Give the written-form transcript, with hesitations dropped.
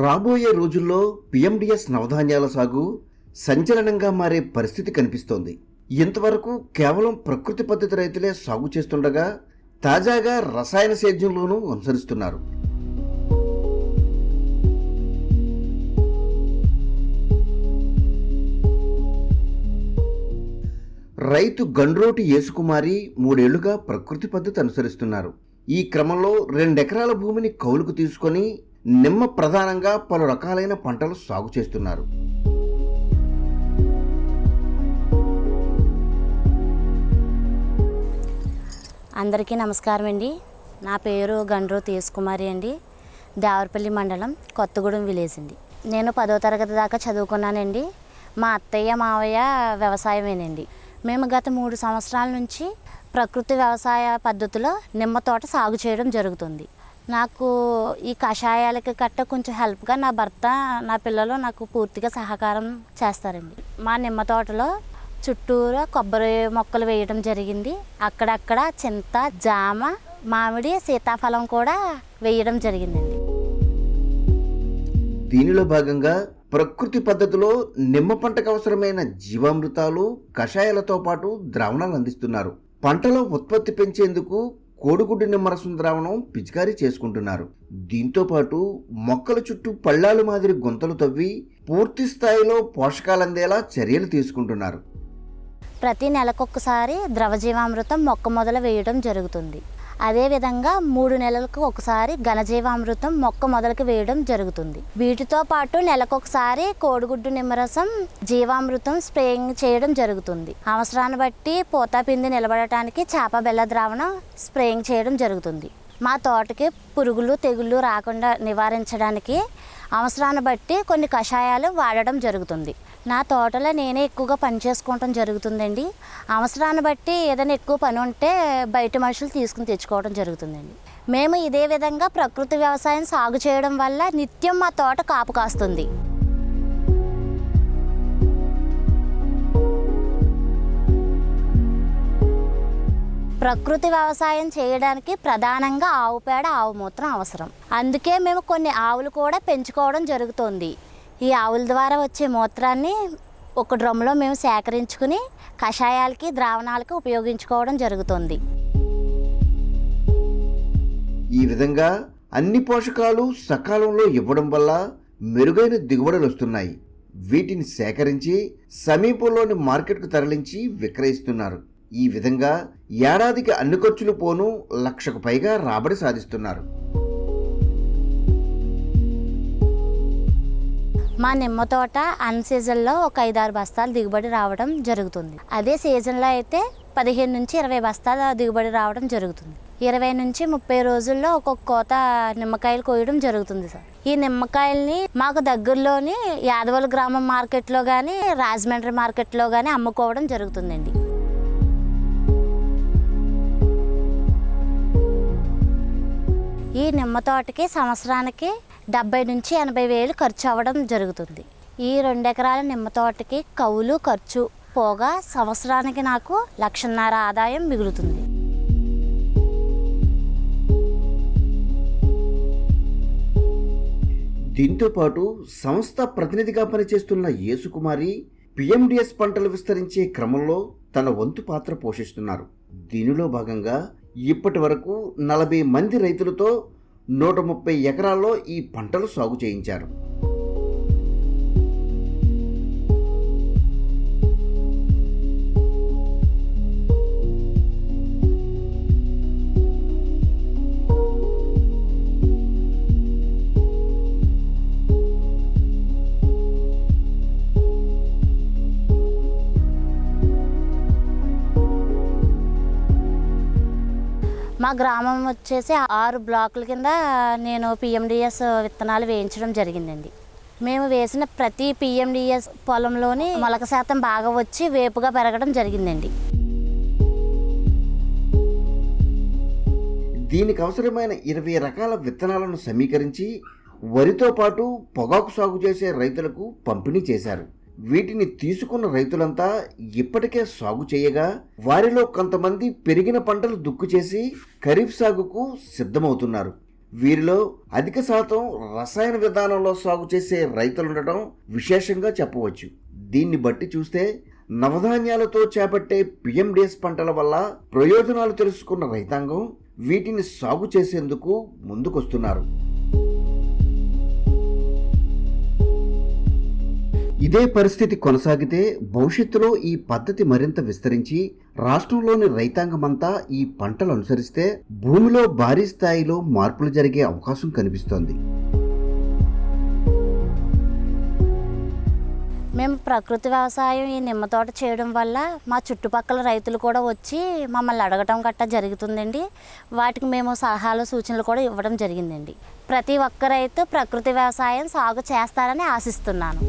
రాబోయే రోజుల్లో పిఎండిఎస్ నవధాన్యాల సాగు సంచలనంగా మారే పరిస్థితి కనిపిస్తోంది. ఇంతవరకు కేవలం ప్రకృతి పద్ధతి రైతులే సాగు చేస్తుండగా తాజాగా రసాయన సేద్యంలోనూ అనుసరిస్తున్నారు. రైతు గండ్రోటి యేసుకుమారి 3 ఏళ్లుగా ప్రకృతి పద్ధతి అనుసరిస్తున్నారు. ఈ క్రమంలో 2 ఎకరాల భూమిని కౌలుకు తీసుకొని నిమ్మ ప్రధానంగా పలు రకాలైన పంటలు సాగు చేస్తున్నారు. అందరికీ నమస్కారం అండి. నా పేరు గండ్రోతి యేసుకుమారి అండి. దేవరపల్లి మండలం కొత్తగూడెం విలేజ్ అండి. నేను 10వ తరగతి దాకా చదువుకున్నానండి. మా అత్తయ్య మావయ్య వ్యవసాయమేనండి. మేము గత 3 సంవత్సరాల నుంచి ప్రకృతి వ్యవసాయ పద్ధతిలో నిమ్మ తోట సాగు చేయడం జరుగుతుంది. నాకు ఈ కషాయాలకి గట్ట కొంచెం హెల్ప్గా నా భర్త, నా పిల్లలు నాకు పూర్తిగా సహకారం చేస్తారండి. మా నిమ్మ తోటలో చుట్టూరా కొబ్బరి మొక్కలు వేయడం జరిగింది. అక్కడక్కడ చింత, జామ, మామిడి, సీతాఫలం కూడా వేయడం జరిగిందండి. దీనిలో భాగంగా ప్రకృతి పద్ధతిలో నిమ్మ పంటకు అవసరమైన జీవామృతాలు, కషాయాలతో పాటు ద్రావణాలు అందిస్తున్నారు. పంటలో ఉత్పత్తి పెంచేందుకు కోడిగుడ్డు నిమ్మరసం ద్రావణం పిచికారీ చేసుకుంటున్నారు. దీంతో పాటు మొక్కల చుట్టూ పళ్ళాలు మాదిరి గుంతలు తవ్వి పూర్తి స్థాయిలో పోషకాలు అందేలా చర్యలు తీసుకుంటున్నారు. ప్రతి నెలకొకసారి ద్రవజీవామృతం మొక్క మొదలు వేయడం జరుగుతుంది. అదేవిధంగా 3 నెలలకు ఒకసారి ఘనజీవామృతం మొక్క మొదలకు వేయడం జరుగుతుంది. వీటితో పాటు నెలకొకసారి కోడిగుడ్డు నిమ్మరసం, జీవామృతం స్ప్రేయింగ్ చేయడం జరుగుతుంది. అవసరాన్ని బట్టి పూతాపిండి నిలబడటానికి చేప బెల్ల ద్రావణం స్ప్రేయింగ్ చేయడం జరుగుతుంది. మా తోటకి పురుగులు, తెగుళ్ళు రాకుండా నివారించడానికి అవసరాన్ని బట్టి కొన్ని కషాయాలు వాడడం జరుగుతుంది. నా తోటలో నేనే ఎక్కువగా పని చేసుకోవడం జరుగుతుందండి. అవసరాన్ని బట్టి ఏదైనా ఎక్కువ పని ఉంటే బయట మనుషులు తీసుకుని తెచ్చుకోవడం జరుగుతుందండి. మేము ఇదే విధంగా ప్రకృతి వ్యవసాయం సాగు చేయడం వల్ల నిత్యం మా తోట కాపు కాస్తుంది. ప్రకృతి వ్యవసాయం చేయడానికి ప్రధానంగా ఆవు పేడ, ఆవు మూత్రం అవసరం. అందుకే మేము కొన్ని ఆవులు కూడా పెంచుకోవడం జరుగుతుంది. ఈ ఆవుల ద్వారా వచ్చే మూత్రాన్ని ఒక డ్రమ్లో మేము సేకరించుకుని కషాయాలకి, ద్రావణాలకి ఉపయోగించుకోవడం జరుగుతుంది. ఈ విధంగా అన్ని పోషకాలు సకాలంలో ఇవ్వడం వల్ల మెరుగైన దిగుబడులు వస్తున్నాయి. వీటిని సేకరించి సమీపంలోని మార్కెట్కు తరలించి విక్రయిస్తున్నారు. ఈ విధంగా ఏడాదికి అన్ని ఖర్చులు పోను 1,00,000కు పైగా రాబడి సాధిస్తున్నారు. మా నిమ్మ తోట అన్ సీజన్లో ఒక 5-6 బస్తాలు దిగుబడి రావడం జరుగుతుంది. అదే సీజన్లో అయితే 15 నుంచి 20 బస్తాల దిగుబడి రావడం జరుగుతుంది. 20 నుంచి 30 రోజుల్లో ఒక్కొక్క కోత నిమ్మకాయలు కోయడం జరుగుతుంది సార్. ఈ నిమ్మకాయల్ని మాకు దగ్గరలోని యాదవల గ్రామం మార్కెట్లో కానీ, రాజమండ్రి మార్కెట్లో కానీ అమ్ముకోవడం జరుగుతుందండి. ఈ నిమ్మ తోటకి సంవత్సరానికి 70 నుంచి 80 వేలు ఖర్చు అవ్వడం జరుగుతుంది. ఈ 2 ఎకరాల నిమ్మ తోటకి కౌలు ఖర్చు పోగా సంవత్సరానికి నాకు 1,50,000 ఆదాయం మిగులుతుంది. దీంతో పాటు సంస్థ ప్రతినిధిగా పనిచేస్తున్న యేసుకుమారి పిఎండిఎస్ పంటలు విస్తరించే క్రమంలో తన వంతు పాత్ర పోషిస్తున్నారు. దీనిలో భాగంగా ఇప్పటి వరకు 40 మంది రైతులతో 130 ఎకరాల్లో ఈ పంటలు సాగు చేయించారు. మా గ్రామం వచ్చేసి 6 బ్లాకుల కింద నేను పిఎండిఎస్ విత్తనాలు వేయించడం జరిగిందండి. మేము వేసిన ప్రతి పిఎండిఎస్ పొలంలోని మొలక శాతం బాగా వచ్చి వేపుగా పెరగడం జరిగిందండి. దీనికి అవసరమైన 20 రకాల విత్తనాలను సమీకరించి వరితో పాటు పొగాకు సాగు చేసే రైతులకు పంపిణీ చేశారు. వీటిని తీసుకున్న రైతులంతా ఇప్పటికే సాగు చేయగా వారిలో కొంతమంది పెరిగిన పంటలు దుక్కు చేసి ఖరీఫ్ సాగుకు సిద్ధమవుతున్నారు. వీరిలో అధిక శాతం రసాయన విధానంలో సాగు చేసే రైతులుండటం విశేషంగా చెప్పవచ్చు. దీన్ని బట్టి చూస్తే నవధాన్యాలతో చేపట్టే పిఎండిఎస్ పంటల వల్ల ప్రయోజనాలు తెలుసుకున్న రైతాంగం వీటిని సాగు చేసేందుకు ముందుకొస్తున్నారు. ఇదే పరిస్థితి కొనసాగితే భవిష్యత్తులో ఈ పద్ధతి మరింత విస్తరించి రాష్ట్రంలోని రైతాంగమంతా ఈ పంటలు అనుసరిస్తే భూమిలో భారీ స్థాయిలో మార్పులు జరిగే అవకాశం కనిపిస్తోంది. మేము ప్రకృతి వ్యవసాయం ఈ నిమ్మ తోట చేయడం వల్ల మా చుట్టుపక్కల రైతులు కూడా వచ్చి మమ్మల్ని అడగటం గట్టా జరుగుతుందండి. వాటికి మేము సలహాలు సూచనలు కూడా ఇవ్వడం జరిగిందండి. ప్రతి ఒక్క రైతు ప్రకృతి వ్యవసాయం సాగు చేస్తారని ఆశిస్తున్నాను.